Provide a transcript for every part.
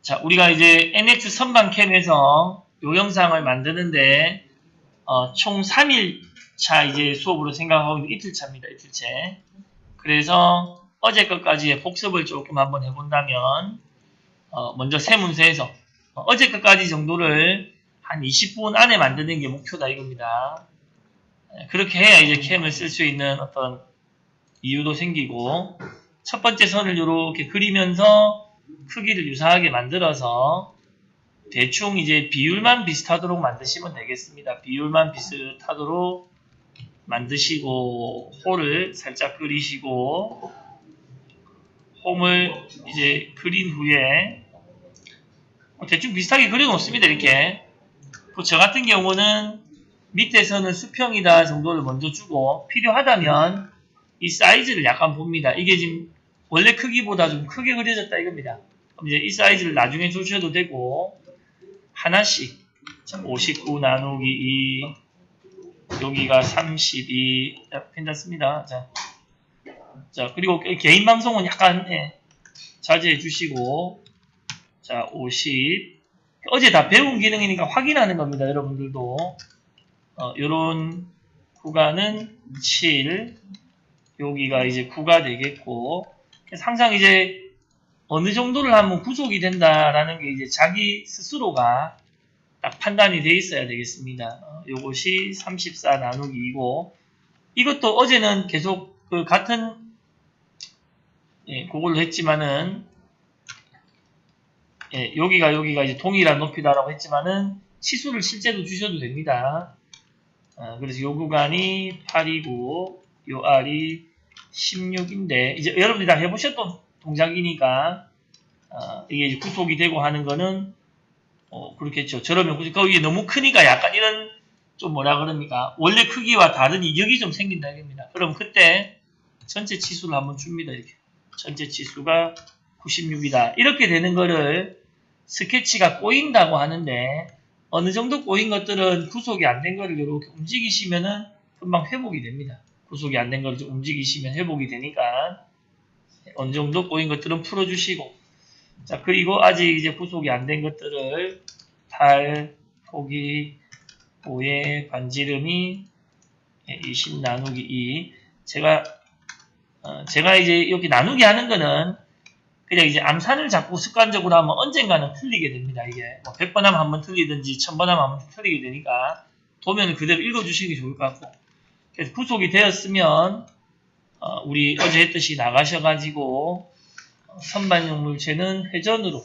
자, 우리가 이제 NX 선반캠에서 요 영상을 만드는데, 총 3일차 이제 수업으로 생각하고 있는 이틀차입니다, 이틀째. 그래서 어제 것까지의 복습을 조금 한번 해본다면, 먼저 세 문서에서, 어제 것까지 정도를 한 20분 안에 만드는 게 목표다 이겁니다. 그렇게 해야 이제 캠을 쓸 수 있는 어떤 이유도 생기고, 첫 번째 선을 이렇게 그리면서 크기를 유사하게 만들어서 대충 이제 비율만 비슷하도록 만드시면 되겠습니다. 비율만 비슷하도록 만드시고 홀을 살짝 그리시고 홈을 이제 그린 후에 대충 비슷하게 그려 놓습니다. 이렇게 저 같은 경우는 밑에 선은 수평이다 정도를 먼저 주고 필요하다면 이 사이즈를 약간 봅니다. 이게 지금 원래 크기보다 좀 크게 그려졌다 이겁니다. 그럼 이제 이 사이즈를 나중에 주셔도 되고 하나씩 59 나누기 2 여기가 32 괜찮습니다. 자 그리고 개인 방송은 약간 자제해 주시고 자 50 어제 다 배운 기능이니까 확인하는 겁니다. 여러분들도 요런 구간은 7 여기가 이제 9가 되겠고 그래서 항상 이제 어느 정도를 하면 구속이 된다라는 게 이제 자기 스스로가 딱 판단이 돼 있어야 되겠습니다. 요것이 34 나누기 2고 이것도 어제는 계속 그 같은 그걸로 했지만은 여기가 이제 동일한 높이다라고 했지만은 치수를 실제로 주셔도 됩니다. 그래서 요 구간이 8이고 요 R이 16인데 이제 여러분들이 다 해보셨던 동작이니까 이게 이제 구속이 되고 하는 거는 그렇겠죠. 저러면 이게 너무 크니까 약간 이런 좀 뭐라 그럽니까 원래 크기와 다른 이격이 좀 생긴다 이겁니다. 그럼 그때 전체 치수를 한번 줍니다. 이렇게 전체 치수가 96이다. 이렇게 되는 거를 스케치가 꼬인다고 하는데 어느 정도 꼬인 것들은 구속이 안 된 거를 이렇게 움직이시면은 금방 회복이 됩니다. 구속이 안 된 거를 좀 움직이시면 회복이 되니까 어느 정도 꼬인 것들은 풀어주시고 자 그리고 아직 이제 구속이 안 된 것들을 8 포기 5에 반지름이 20 나누기 2 제가 이제 이렇게 나누기 하는 거는 그냥 이제 암산을 자꾸 습관적으로 하면 언젠가는 틀리게 됩니다. 이게 뭐 100번 하면 한 번 틀리든지 1000번 하면 한 번 틀리게 되니까 도면을 그대로 읽어주시는 게 좋을 것 같고 그래서 구속이 되었으면 우리 어제 했듯이 나가셔가지고 선반용 물체는 회전으로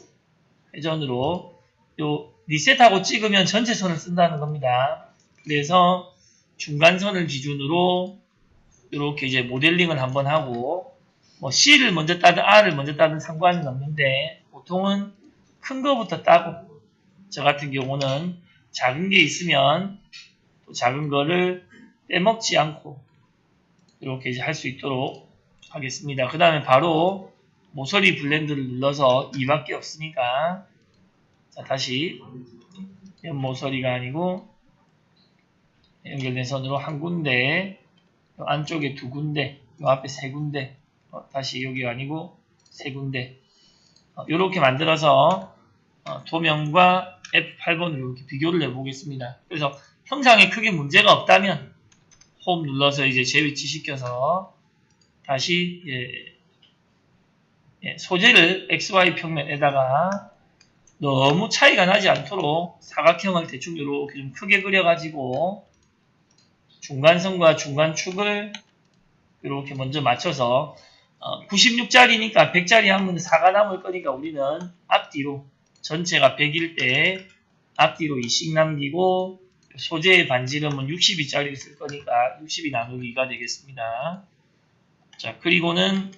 요 리셋하고 찍으면 전체 선을 쓴다는 겁니다. 그래서 중간선을 기준으로 이렇게 이제 모델링을 한번 하고 뭐 C를 먼저 따든 R을 먼저 따든 상관은 없는데 보통은 큰 거부터 따고 저 같은 경우는 작은 게 있으면 또 작은 거를 빼먹지 않고 이렇게 이제 할 수 있도록 하겠습니다. 그 다음에 바로 모서리 블렌드를 눌러서 2밖에 없으니까 자 다시 옆모서리가 아니고 연결된 선으로 한 군데 요 안쪽에 두 군데 요 앞에 세 군데 다시 여기가 아니고 세 군데 이렇게 만들어서 도면과 F8번으로 이렇게 비교를 해보겠습니다. 그래서 형상에 크게 문제가 없다면 홈 눌러서 이제 재위치 시켜서 다시 소재를 XY 평면에다가 너무 차이가 나지 않도록 사각형을 대충 이렇게 좀 크게 그려가지고 중간선과 중간축을 이렇게 먼저 맞춰서 96짜리니까 100짜리 하면 4가 남을 거니까 우리는 앞뒤로 전체가 100일 때 앞뒤로 2씩 남기고 소재의 반지름은 62짜리를 쓸 거니까 62 나누기 2가 되겠습니다. 자 그리고는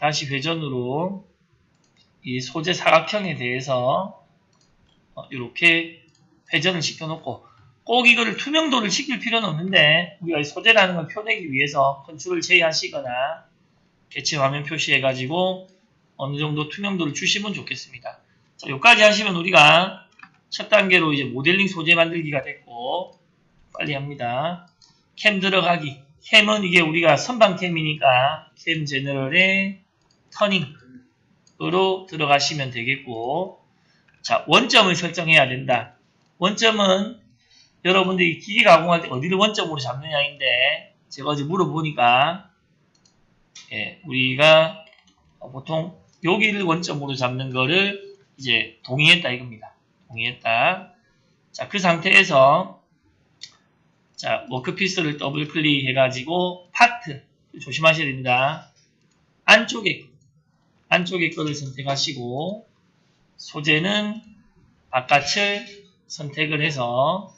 다시 회전으로 이 소재 사각형에 대해서 이렇게 회전을 시켜놓고 꼭 이거를 투명도를 시킬 필요는 없는데 우리가 소재라는 걸 표내기 위해서 컨트롤 J 하시거나 개체 화면 표시해가지고 어느 정도 투명도를 주시면 좋겠습니다. 자, 여기까지 하시면 우리가 첫 단계로 이제 모델링 소재 만들기가 됐고 빨리 합니다. 캠 들어가기. 캠은 이게 우리가 선반캠이니까 캠 제너럴의 터닝으로 들어가시면 되겠고 자, 원점을 설정해야 된다. 원점은 여러분들이 기계 가공할 때 어디를 원점으로 잡느냐인데 제가 어제 물어보니까 우리가 보통 여기를 원점으로 잡는 거를 이제 동의했다 이겁니다. 동의했다. 자, 그 상태에서 자, 워크피스를 더블 클릭해 가지고 파트 조심하셔야 됩니다. 안쪽에 거를 선택하시고 소재는 바깥을 선택을 해서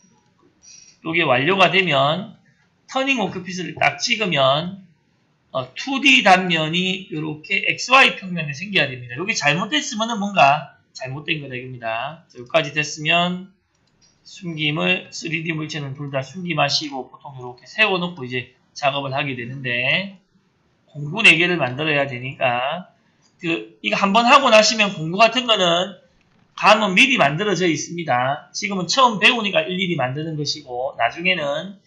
이게 완료가 되면 터닝 워크피스를 딱 찍으면 2D 단면이 이렇게 XY 평면에 생겨야 됩니다. 여기 잘못됐으면 뭔가 잘못된 거다 이겁니다. 여기까지 됐으면 숨김을 3D 물체는 둘 다 숨김하시고 보통 이렇게 세워놓고 이제 작업을 하게 되는데 공구 4개를 만들어야 되니까 이거 한번 하고 나시면 공구 같은 거는 감은 미리 만들어져 있습니다. 지금은 처음 배우니까 일일이 만드는 것이고 나중에는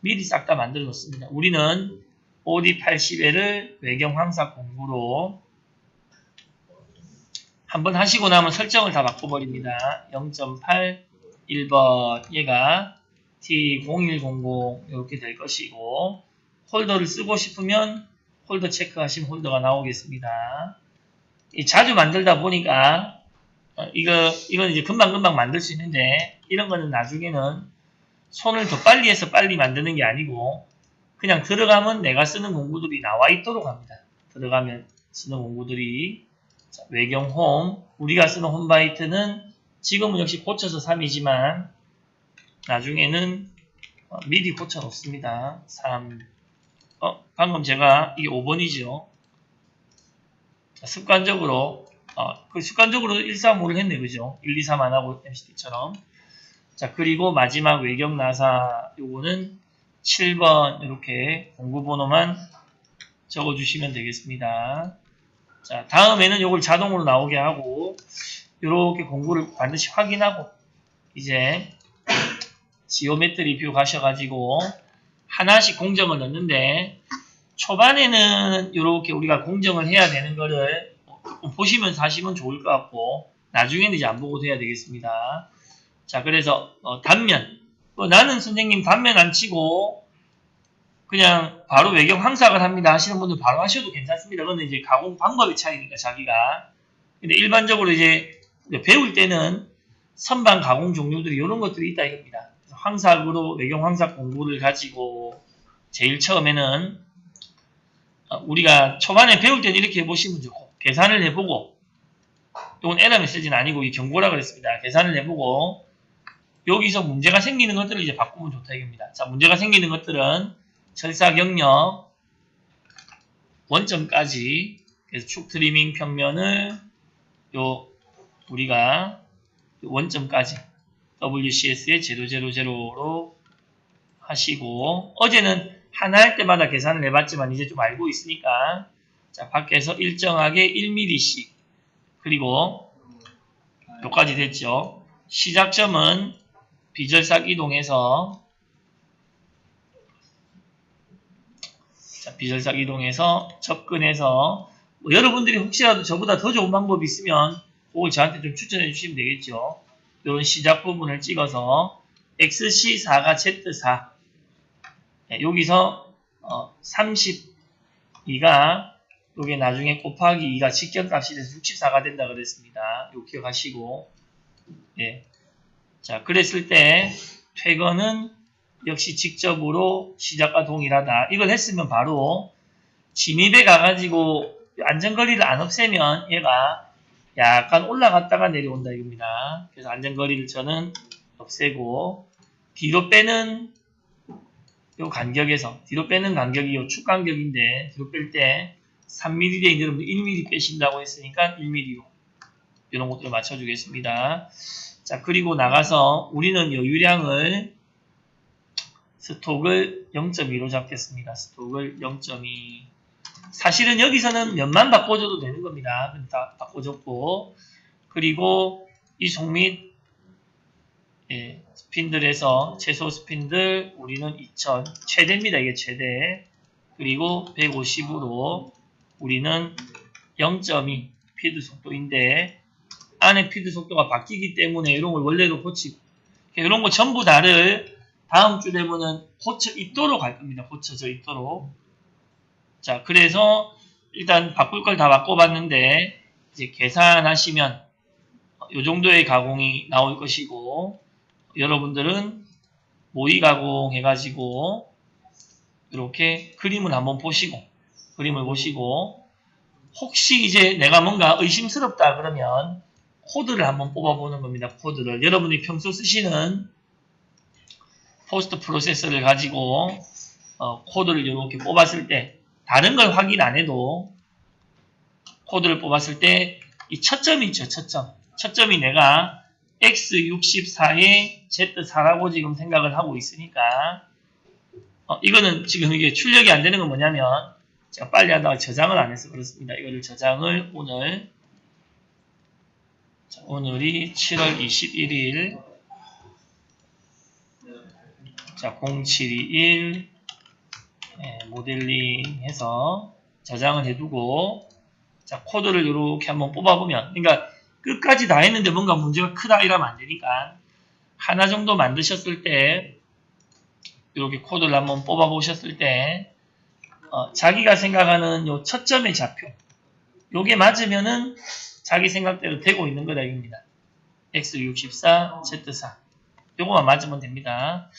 미리 싹 다 만들어 놓습니다. 우리는 OD80L을 외경 황사 공구로 한번 하시고 나면 설정을 다 바꿔버립니다. 0.8 1번 얘가 T0100 이렇게 될 것이고 홀더를 쓰고 싶으면 홀더 체크하시면 홀더가 나오겠습니다. 자주 만들다 보니까 이건 이제 금방금방 만들 수 있는데 이런 거는 나중에는 손을 더 빨리 해서 빨리 만드는 게 아니고 그냥 들어가면 내가 쓰는 공구들이 나와 있도록 합니다. 들어가면 쓰는 공구들이 자, 외경 홈 우리가 쓰는 홈바이트는 지금은 역시 고쳐서 3이지만 나중에는 미리 고쳐 놓습니다. 3 방금 제가 이게 5번이죠. 자, 습관적으로 습관적으로 1, 3, 5를 했네 그죠? 1, 2, 3 안 하고 MCT처럼 자 그리고 마지막 외경 나사 요거는 7번 이렇게 공구 번호만 적어주시면 되겠습니다. 자 다음에는 요걸 자동으로 나오게 하고 이렇게 공구를 반드시 확인하고 이제 지오메트리 뷰 가셔가지고 하나씩 공정을 넣는데 초반에는 이렇게 우리가 공정을 해야 되는 거를 보시면서 하시면 좋을 것 같고 나중에는 이제 안 보고도 해야 되겠습니다. 자 그래서 단면 나는 선생님 단면 안 치고 그냥 바로 외경 황삭을 합니다 하시는 분들 바로 하셔도 괜찮습니다. 그건 이제 가공 방법의 차이니까 자기가 근데 일반적으로 이제 배울 때는 선반 가공 종류들이 이런 것들이 있다 이겁니다. 황삭으로 외경 황삭 공구를 가지고 제일 처음에는 우리가 초반에 배울 때는 이렇게 해보시면 좋고 계산을 해보고 이건 에러 메시지는 아니고 이 경고라 그랬습니다. 계산을 해보고 여기서 문제가 생기는 것들을 이제 바꾸면 좋다 이겁니다. 자 문제가 생기는 것들은 철사 경력 원점까지 그래서 축 트리밍 평면을 우리가 원점까지 WCS에 000로 하시고 어제는 하나 할 때마다 계산을 해봤지만 이제 좀 알고 있으니까 자 밖에서 일정하게 1mm씩 그리고 여기까지 됐죠. 시작점은 비절삭 이동해서 자 비절삭 이동해서 접근해서 여러분들이 혹시라도 저보다 더 좋은 방법이 있으면 그걸 저한테 좀 추천해 주시면 되겠죠. 이런 시작 부분을 찍어서 XC4가 Z4 여기서 32가 요게 나중에 곱하기 2가 직경값이 돼서 64가 된다 그랬습니다. 요 기억하시고 예. 자 그랬을 때 퇴거는 역시 직접으로 시작과 동일하다. 이걸 했으면 바로 진입에 가가지고 안전거리를 안 없애면 얘가 약간 올라갔다가 내려온다 이겁니다. 그래서 안전거리를 저는 없애고 뒤로 빼는 요 간격에서 뒤로 빼는 간격이 요 축 간격인데 뒤로 뺄 때 3mm 대 여러분들 1mm 빼신다고 했으니까 1mm로 이런 것들을 맞춰주겠습니다. 자 그리고 나가서 우리는 여유량을 스톡을 0.2로 잡겠습니다. 스톡을 0.2 사실은 여기서는 면만 바꿔줘도 되는 겁니다. 다 바꿔줬고 그리고 이 속밑 스핀들에서 최소 스핀들 우리는 2000 최대입니다. 이게 최대 그리고 150으로 우리는 0.2 피드 속도인데 안에 피드 속도가 바뀌기 때문에 이런 걸 원래로 고치고 이런 거 전부 다를 다음 주 되면은 고쳐 있도록 할 겁니다. 고쳐져 있도록. 자, 그래서 일단 바꿀 걸 다 바꿔봤는데 이제 계산하시면 요 정도의 가공이 나올 것이고 여러분들은 모의 가공 해가지고 이렇게 그림을 한번 보시고 그림을 보시고 혹시 이제 내가 뭔가 의심스럽다 그러면 코드를 한번 뽑아보는 겁니다. 코드를 여러분이 평소 쓰시는 포스트 프로세서를 가지고 코드를 이렇게 뽑았을 때 다른 걸 확인 안 해도 코드를 뽑았을 때 이 첫점이 있죠. 첫점이 내가 x64에 z4라고 지금 생각을 하고 있으니까 이거는 지금 이게 출력이 안 되는 건 뭐냐면 제가 빨리 하다가 저장을 안 해서 그렇습니다. 이거를 저장을 오늘 자, 오늘이 7월 21일 자 0721 모델링 해서 저장을 해두고 자 코드를 이렇게 한번 뽑아보면 그러니까 끝까지 다 했는데 뭔가 문제가 크다 이러면 안 되니까 하나 정도 만드셨을 때 이렇게 코드를 한번 뽑아 보셨을 때 자기가 생각하는 요 첫점의 좌표 요게 맞으면은 자기 생각대로 되고 있는 거다 이겁니다. x64 z4 요거만 맞으면 됩니다.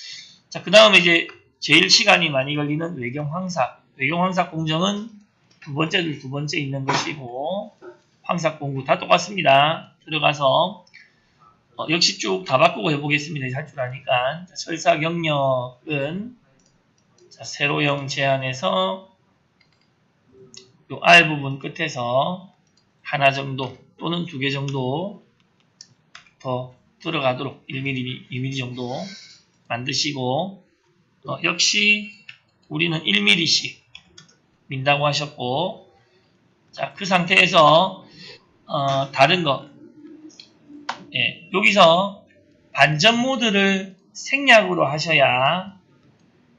자, 그 다음에 이제 제일 시간이 많이 걸리는 외경황삭 공정은 두 번째 있는 것이고 황삭 공구 다 똑같습니다. 들어가서 역시 쭉 다 바꾸고 해보겠습니다. 할 줄 아니까. 자, 설사 경력은 자, 세로형 제한해서 요 R 부분 끝에서 하나 정도 또는 두 개 정도 더 들어가도록 1mm, 2mm 정도 만드시고 역시 우리는 1mm씩 민다고 하셨고 자, 그 상태에서 다른 거 예, 여기서 반전 모드를 생략으로 하셔야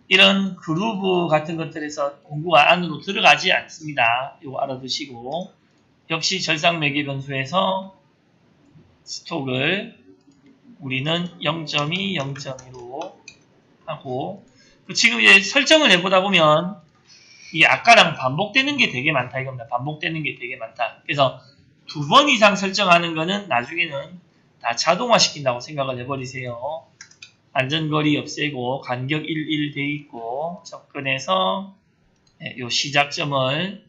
이런 그루브 같은 것들에서 공구가 안으로 들어가지 않습니다. 이거 알아두시고 역시 절상 매개 변수에서 스톡을 우리는 0.2, 0.2로 하고 지금 이제 설정을 해보다 보면 이 아까랑 반복되는 게 되게 많다 이겁니다. 반복되는 게 되게 많다. 그래서 두 번 이상 설정하는 거는 나중에는 다 자동화 시킨다고 생각을 해버리세요. 안전거리 없애고 간격 11 돼 있고 접근해서 요 시작점을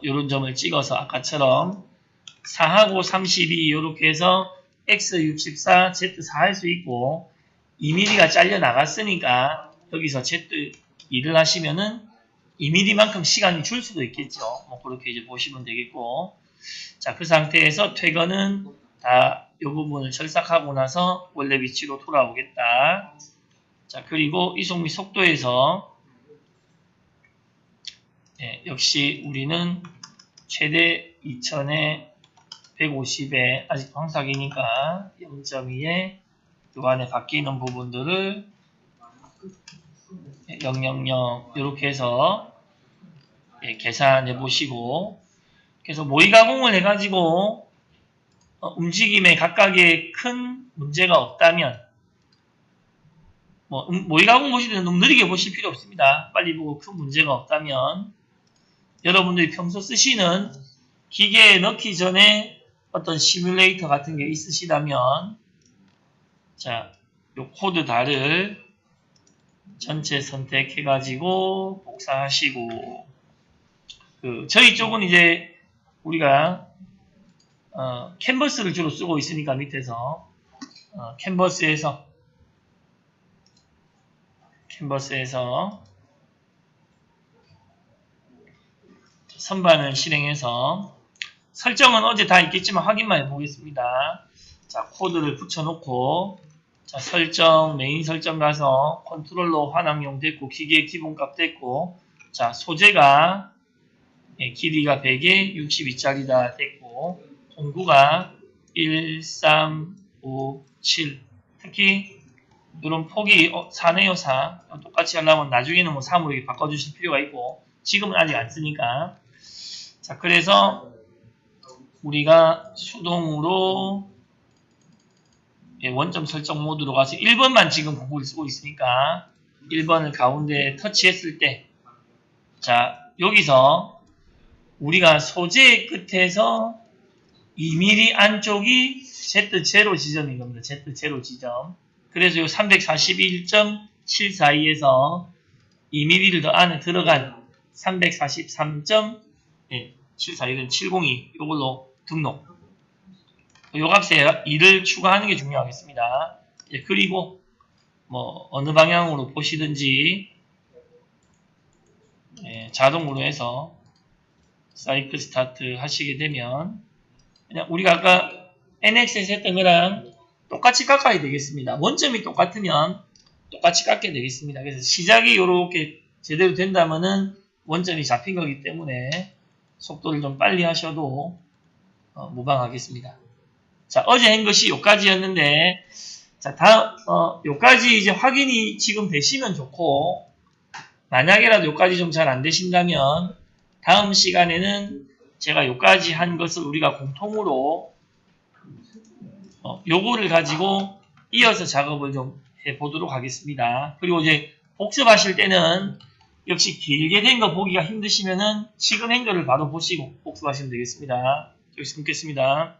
요런 점을 찍어서 아까처럼 4하고 32 이렇게 해서 x64 z4 할 수 있고 2mm가 잘려 나갔으니까 여기서 z2를 하시면은 2mm만큼 시간이 줄 수도 있겠죠. 뭐 그렇게 이제 보시면 되겠고 자, 그 상태에서 퇴근은 다 이 부분을 철삭하고 나서 원래 위치로 돌아오겠다. 자, 그리고 이속 및 속도에서 역시 우리는 최대 2000에 150에 아직 황삭이니까 0.2에 요 안에 바뀌는 부분들을 000 이렇게 해서 계산해 보시고 그래서 모의 가공을 해가지고 움직임에 각각의 큰 문제가 없다면 모의 가공 보실 때는 너무 느리게 보실 필요 없습니다. 빨리 보고 큰 문제가 없다면 여러분들이 평소 쓰시는 기계에 넣기 전에 어떤 시뮬레이터 같은 게 있으시다면 자, 요 코드 달을 전체 선택해가지고 복사하시고 저희 쪽은 이제 우리가 캔버스를 주로 쓰고 있으니까 밑에서 캔버스에서 선반을 실행해서 설정은 어제 다 있겠지만 확인만 해보겠습니다. 자, 코드를 붙여놓고 자, 설정, 메인 설정 가서 컨트롤러 환원용 됐고 기계 기본값 됐고 자, 소재가 길이가 100에 62짜리다 됐고 공구가 1, 3, 5, 7 특히 이런 폭이 4네요 4 똑같이 하려면 나중에는 뭐 3으로 이렇게 바꿔주실 필요가 있고 지금은 아직 안 쓰니까 자, 그래서 우리가 수동으로 원점 설정 모드로 가서 1번만 지금 공부를 쓰고 있으니까 1번을 가운데 터치했을 때 자 여기서 우리가 소재 끝에서 2mm 안쪽이 Z0 지점인 겁니다. Z0 지점. 그래서 요 341.742에서 2mm를 더 안에 들어간 343.742는 702 이걸로 등록. 요 값에 2를 추가하는 게 중요하겠습니다. 그리고 뭐 어느 방향으로 보시든지 자동으로 해서 사이클 스타트 하시게 되면 그냥 우리가 아까 NX에서 했던 거랑 똑같이 깎아야 되겠습니다. 원점이 똑같으면 똑같이 깎게 되겠습니다. 그래서 시작이 이렇게 제대로 된다면은 원점이 잡힌 거기 때문에 속도를 좀 빨리 하셔도 무방하겠습니다. 자, 어제 한 것이 요까지였는데 자, 다음 요까지 이제 확인이 지금 되시면 좋고 만약에라도 요까지 좀 잘 안 되신다면 다음 시간에는 제가 요까지 한 것을 우리가 공통으로 요거를 가지고 이어서 작업을 좀 해보도록 하겠습니다. 그리고 이제 복습하실 때는 역시 길게 된 거 보기가 힘드시면은 지금 한 거를 바로 보시고 복습하시면 되겠습니다. 여기서 끊겠습니다.